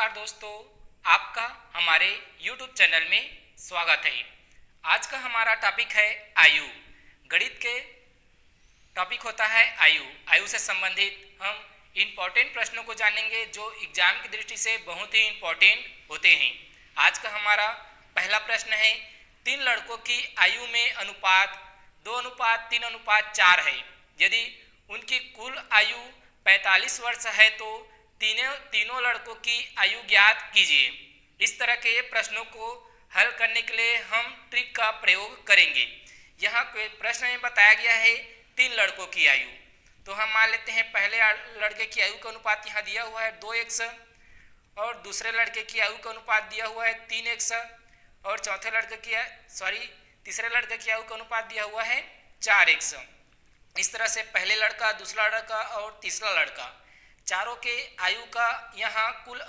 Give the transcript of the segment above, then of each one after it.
नमस्कार दोस्तों, आपका हमारे YouTube चैनल में स्वागत है। आज का हमारा टॉपिक है आयु। गणित के टॉपिक होता है आयु। आयु से संबंधित हम इम्पोर्टेंट प्रश्नों को जानेंगे जो एग्जाम की दृष्टि से बहुत ही इम्पोर्टेंट होते हैं। आज का हमारा पहला प्रश्न है, 3 लड़कों की आयु में अनुपात 2:3:4 है। यदि उनकी कुल आयु 45 वर्ष है तो तीनों लड़कों की आयु ज्ञात कीजिए। इस तरह के प्रश्नों को हल करने के लिए हम ट्रिक का प्रयोग करेंगे। यहाँ प्रश्न में बताया गया है 3 लड़कों की आयु, तो हम मान लेते हैं पहले लड़के की आयु का अनुपात यहाँ दिया हुआ है 2x और दूसरे लड़के की आयु का अनुपात दिया हुआ है 3x और तीसरे लड़के की आयु का अनुपात दिया हुआ है 4x। इस तरह से पहले लड़का, दूसरा लड़का और तीसरा लड़का चारों के आयु का यहाँ कुल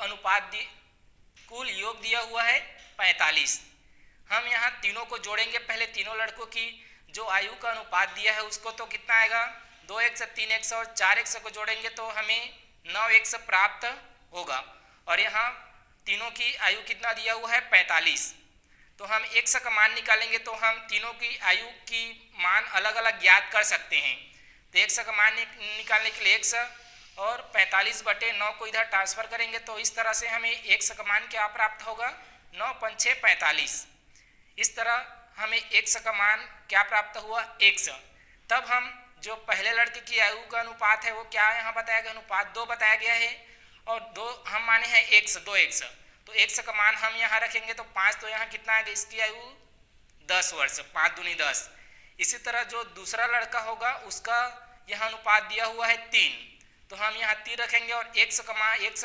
योग दिया हुआ है 45। हम यहाँ तीनों को जोड़ेंगे। पहले तीनों लड़कों की जो आयु का अनुपात दिया है उसको तो कितना आएगा 2x, 3x और 4x को जोड़ेंगे तो हमें 9x प्राप्त होगा। और यहाँ तीनों की आयु कितना दिया हुआ है 45, तो हम x का मान निकालेंगे तो हम तीनों की आयु की मान अलग अलग ज्ञात कर सकते हैं। तो x का मान निकालने के लिए x और 45/9 को इधर ट्रांसफर करेंगे तो इस तरह से हमें x का मान क्या प्राप्त होगा 9×5 = 45। इस तरह हमें x का मान क्या प्राप्त हुआ x। तब हम जो पहले लड़के की आयु का अनुपात है वो क्या यहाँ बताया गया, अनुपात 2 बताया गया है और 2 हम माने हैं x, 2x, तो x का मान हम यहाँ रखेंगे तो 5, तो यहाँ कितना आएगा, इसकी आयु 10 वर्ष, 5 दूनी 10। इसी तरह जो दूसरा लड़का होगा उसका यहाँ अनुपात दिया हुआ है 3, तो हम यहाँ 3 रखेंगे और x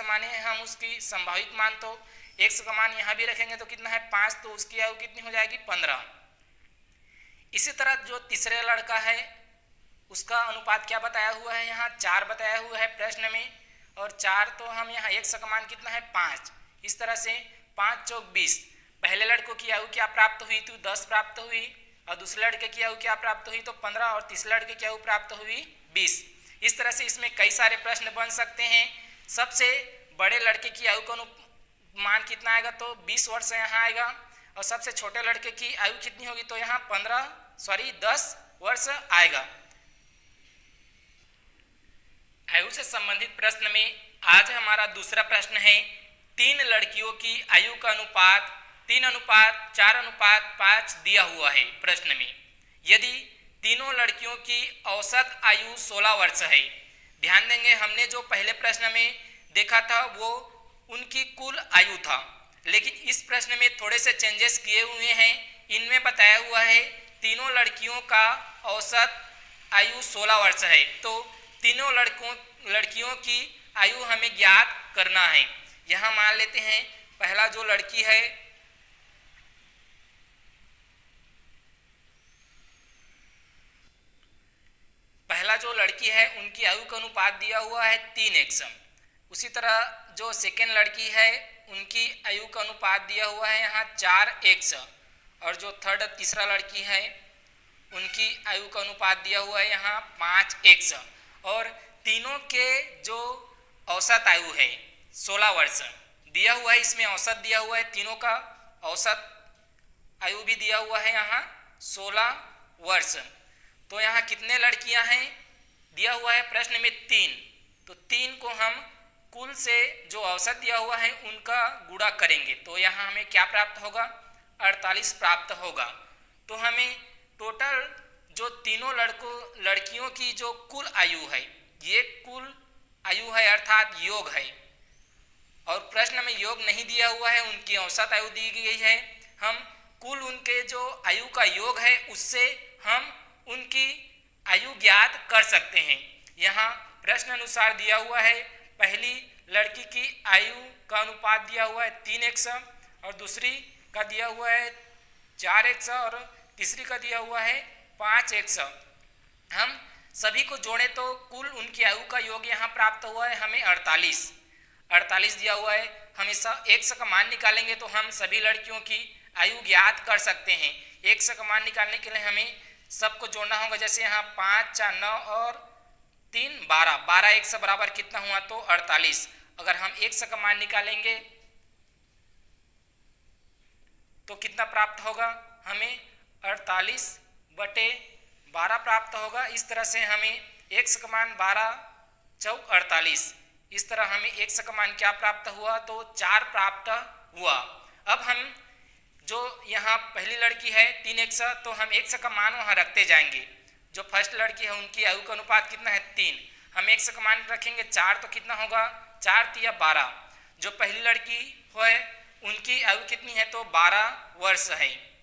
माने हैं हम उसकी संभावित मान, तो x का मान यहाँ भी रखेंगे तो कितना है 5, तो उसकी आयु कितनी हो जाएगी 15। इसी तरह जो तीसरे लड़का है उसका अनुपात क्या बताया हुआ है, यहाँ 4 बताया हुआ है प्रश्न में, और 4 तो हम यहाँ x का मान कितना है 5। इस तरह से 5 × 20, पहले लड़कों की आयु क्या प्राप्त हुई तो 10 प्राप्त हुई और दूसरे लड़के की आयु क्या प्राप्त हुई तो 15 और तीसरे लड़के की आयु प्राप्त हुई 20। इस तरह से इसमें कई सारे प्रश्न बन सकते हैं। सबसे बड़े लड़के की आयु का मान कितना आएगा तो 20 वर्ष यहाँ आएगा और सबसे छोटे लड़के की आयु कितनी होगी तो यहाँ 10 वर्ष आएगा। आयु से संबंधित प्रश्न में आज हमारा दूसरा प्रश्न है, 3 लड़कियों की आयु का अनुपात 3:4:5 दिया हुआ है प्रश्न में। यदि तीनों लड़कियों की औसत आयु 16 वर्ष है। ध्यान देंगे, हमने जो पहले प्रश्न में देखा था वो उनकी कुल आयु था, लेकिन इस प्रश्न में थोड़े से चेंजेस किए हुए हैं। इनमें बताया हुआ है तीनों लड़कियों का औसत आयु 16 वर्ष है, तो तीनों लड़कियों की आयु हमें ज्ञात करना है। यहाँ मान लेते हैं पहला जो लड़की है उनकी आयु का अनुपात दिया हुआ है 3x। उसी तरह जो सेकेंड लड़की है उनकी आयु का अनुपात दिया हुआ है यहाँ 4x और जो तीसरा लड़की है उनकी आयु का अनुपात दिया हुआ है यहाँ 5x। और तीनों के जो औसत आयु है 16 वर्ष दिया हुआ है, इसमें औसत दिया हुआ है, तीनों का औसत आयु भी दिया हुआ है यहाँ 16 वर्ष। तो यहाँ कितने लड़कियां हैं दिया हुआ है प्रश्न में 3, तो 3 को हम कुल से जो औसत दिया हुआ है उनका गुणा करेंगे तो यहाँ हमें क्या प्राप्त होगा 48 प्राप्त होगा। तो हमें टोटल जो तीनों लड़कियों की जो कुल आयु है ये कुल आयु है अर्थात योग है, और प्रश्न में योग नहीं दिया हुआ है, उनकी औसत आयु दी गई है। हम कुल उनके जो आयु का योग है उससे हम उनकी आयु ज्ञात कर सकते हैं। यहाँ प्रश्न अनुसार दिया हुआ है पहली लड़की की आयु का अनुपात दिया हुआ है 3x और दूसरी का दिया हुआ है 4x और तीसरी का दिया हुआ है 5x। हम सभी को जोड़े तो कुल उनकी आयु का योग यहाँ प्राप्त हुआ है हमें 48 दिया हुआ है। हमेशा x का मान निकालेंगे तो हम सभी लड़कियों की आयु ज्ञात कर सकते हैं। x का मान निकालने के लिए हमें सबको जोड़ना होगा, जैसे यहाँ 5 4 9 और 3 12, 12 x बराबर कितना हुआ तो 48। अगर हम x का मान निकालेंगे तो कितना प्राप्त होगा, हमें 48/12 प्राप्त होगा। इस तरह से हमें x का मान 12 चौक 48, इस तरह हमें x का मान क्या प्राप्त हुआ, तो 4 प्राप्त हुआ। अब हम जो यहाँ पहली लड़की है 3x, तो हम x का मान वहाँ रखते जाएंगे। जो फर्स्ट लड़की है उनकी आयु का अनुपात कितना है 3, हम x का मान रखेंगे 4, तो कितना होगा 4 × 12। जो पहली लड़की है उनकी आयु कितनी है, तो 12 वर्ष है।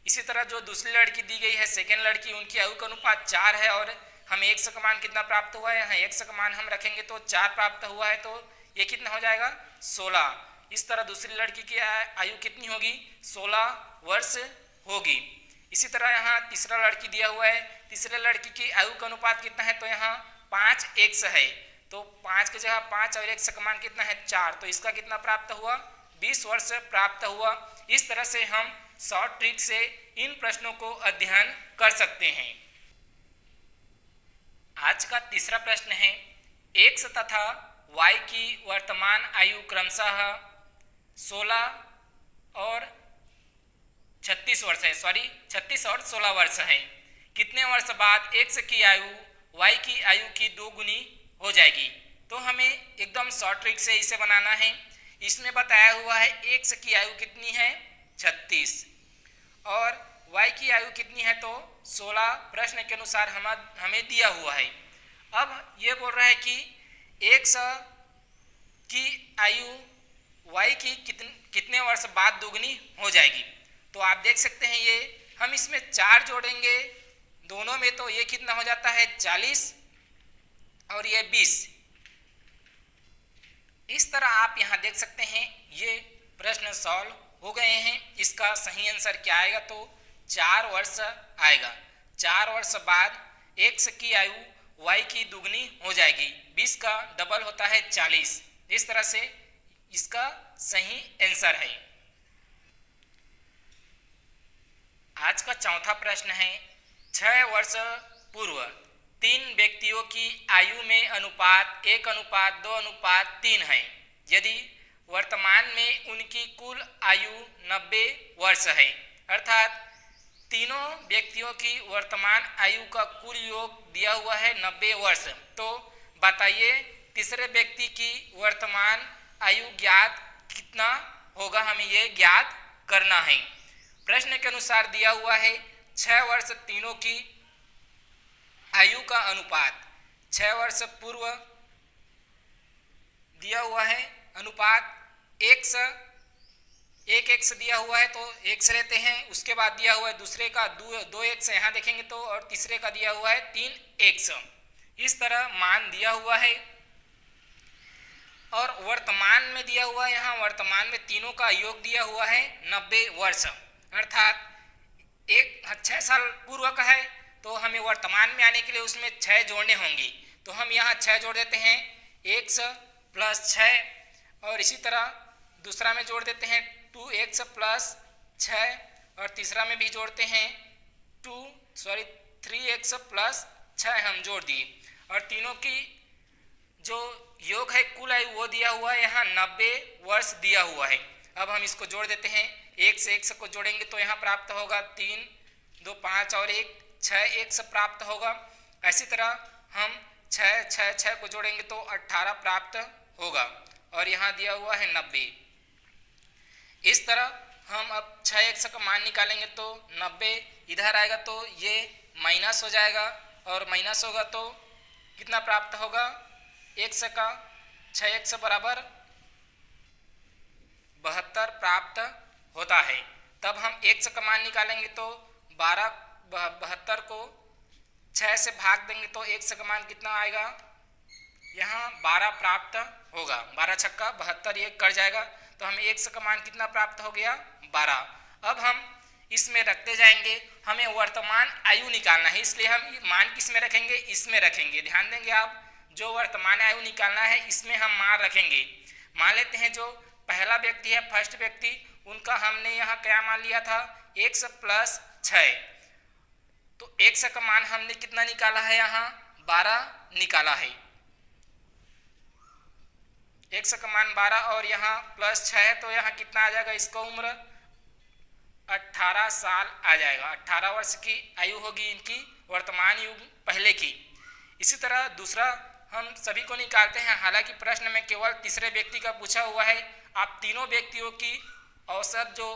इसी तरह जो दूसरी लड़की दी गई है सेकेंड लड़की, उनकी आयु का अनुपात 4 है और हमें x का मान कितना प्राप्त हुआ है, यहाँ x का मान हम रखेंगे तो 4 प्राप्त हुआ है, तो ये कितना हो जाएगा 16। इस तरह दूसरी लड़की की आयु कितनी होगी, 16 वर्ष होगी। इसी तरह यहाँ तीसरा लड़की दिया हुआ है, तीसरे लड़की की आयु का अनुपात कितना है, तो यहाँ 5x है, तो 5 की जगह 5 और x का मान कितना है 4, तो इसका कितना प्राप्त हुआ, 20 वर्ष प्राप्त हुआ। इस तरह से हम शॉर्ट ट्रिक से इन प्रश्नों को अध्ययन कर सकते हैं। आज का तीसरा प्रश्न है, x तथा y की वर्तमान आयु क्रमशः 16 और 36 वर्ष है, 36 और 16 वर्ष है। कितने वर्ष बाद x की आयु y की आयु की 2 गुनी हो जाएगी। तो हमें एकदम शॉर्ट ट्रिक से इसे बनाना है। इसमें बताया हुआ है x की आयु कितनी है 36 और y की आयु कितनी है, तो 16 प्रश्न के अनुसार हमें दिया हुआ है। अब ये बोल रहा है कि x की आयु y की कितने वर्ष बाद दोगुनी हो जाएगी। तो आप देख सकते हैं ये हम इसमें 4 जोड़ेंगे दोनों में, तो ये कितना हो जाता है 40 और ये 20। इस तरह आप यहाँ देख सकते हैं ये प्रश्न सॉल्व हो गए हैं। इसका सही आंसर क्या आएगा, तो 4 वर्ष आएगा। 4 वर्ष बाद x की आयु y की दुगनी हो जाएगी। 20 का डबल होता है 40। इस तरह से इसका सही आंसर है। आज का चौथा प्रश्न है, 6 वर्ष पूर्व 3 व्यक्तियों की आयु में अनुपात 1:2:3 है। यदि वर्तमान में उनकी कुल आयु 90 वर्ष है, अर्थात तीनों व्यक्तियों की वर्तमान आयु का कुल योग दिया हुआ है 90 वर्ष। तो बताइए तीसरे व्यक्ति की वर्तमान आयु ज्ञात कितना होगा, हमें ये ज्ञात करना है। प्रश्न के अनुसार दिया हुआ है 6 वर्ष तीनों की आयु का अनुपात। 6 वर्ष पूर्व दिया हुआ है अनुपात 1x दिया हुआ है, तो x लेते हैं। उसके बाद दिया हुआ है दूसरे का 2x यहाँ देखेंगे तो, और तीसरे का दिया हुआ है 3x। इस तरह मान दिया हुआ है और वर्तमान में दिया हुआ है, यहाँ वर्तमान में तीनों का योग दिया हुआ है 90 वर्ष, अर्थात 6 साल पूर्व का है, तो हमें वर्तमान में आने के लिए उसमें 6 जोड़ने होंगे। तो हम यहाँ 6 जोड़ देते हैं, x + 6, और इसी तरह दूसरा में जोड़ देते हैं 2x + 6, और तीसरा में भी जोड़ते हैं 3x + 6 हम जोड़ दिए, और तीनों की जो योग है कुल आयु वो दिया हुआ है, यहाँ 90 वर्ष दिया हुआ है। अब हम इसको जोड़ देते हैं, 1 से 1 को जोड़ेंगे तो यहाँ प्राप्त होगा 3, 2, 5 और 1, 6x प्राप्त होगा। इसी तरह हम 6 को जोड़ेंगे तो 18 प्राप्त होगा, और यहाँ दिया हुआ है 90। इस तरह हम अब 6x का मान निकालेंगे तो 90 इधर आएगा, तो ये माइनस हो जाएगा, और माइनस होगा तो कितना प्राप्त होगा, x का 6x बराबर 72 प्राप्त होता है। तब हम x का मान निकालेंगे तो 72 को 6 से भाग देंगे तो x का मान कितना आएगा, यहाँ 12 प्राप्त होगा। 12 छक्का 72, ये कट जाएगा, तो हमें x का मान कितना प्राप्त हो गया, 12। अब हम इसमें रखते जाएंगे, हमें वर्तमान आयु निकालना है, इसलिए हम मान किस में रखेंगे, इसमें रखेंगे। ध्यान देंगे आप, जो वर्तमान आयु निकालना है इसमें हम मान रखेंगे। मान लेते हैं जो पहला व्यक्ति है, फर्स्ट व्यक्ति, उनका हमने यहाँ क्या मान लिया था, x + 6, तो x का मान हमने कितना निकाला है, यहाँ 12 निकाला है। x का मान 12 और यहाँ +6 है, तो यहाँ कितना आ जाएगा, इसका उम्र 18 साल आ जाएगा। 18 वर्ष की आयु होगी इनकी वर्तमान युग पहले की। इसी तरह दूसरा हम सभी को निकालते हैं, हालांकि प्रश्न में केवल तीसरे व्यक्ति का पूछा हुआ है। आप तीनों व्यक्तियों की औसत जो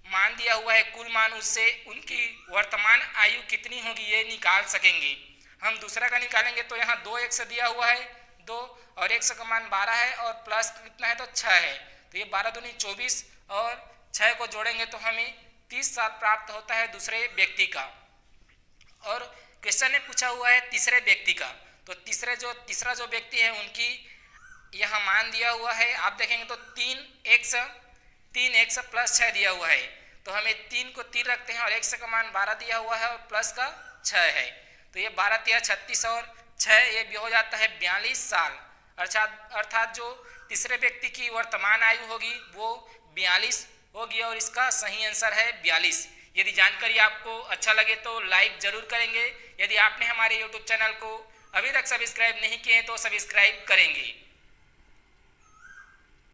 मान दिया हुआ है कुल मान, उससे उनकी वर्तमान आयु कितनी होगी ये निकाल सकेंगे। हम दूसरा का निकालेंगे तो यहाँ 2x दिया हुआ है 2 और x का मान 12 है और प्लस कितना है तो 6 है, तो ये 12 दूनी 24 और 6 को जोड़ेंगे तो हमें 30 साल प्राप्त होता है दूसरे व्यक्ति का। और क्वेश्चन ने पूछा हुआ है तीसरे व्यक्ति का, तो तीसरा जो व्यक्ति है उनकी यहाँ मान दिया हुआ है, आप देखेंगे तो 3x प्लस 6 दिया हुआ है, तो हमें 3 को 3 रखते हैं और x का मान 12 दिया हुआ है और प्लस का 6 है, तो ये 12 3 36 और 6 ये भी हो जाता है 42 साल। अर्थात जो तीसरे व्यक्ति की वर्तमान आयु होगी वो 42 होगी और इसका सही आंसर है 42। यदि जानकारी आपको अच्छा लगे तो लाइक जरूर करेंगे। यदि आपने हमारे YouTube चैनल को अभी तक सब्सक्राइब नहीं किए तो सब्सक्राइब करेंगे।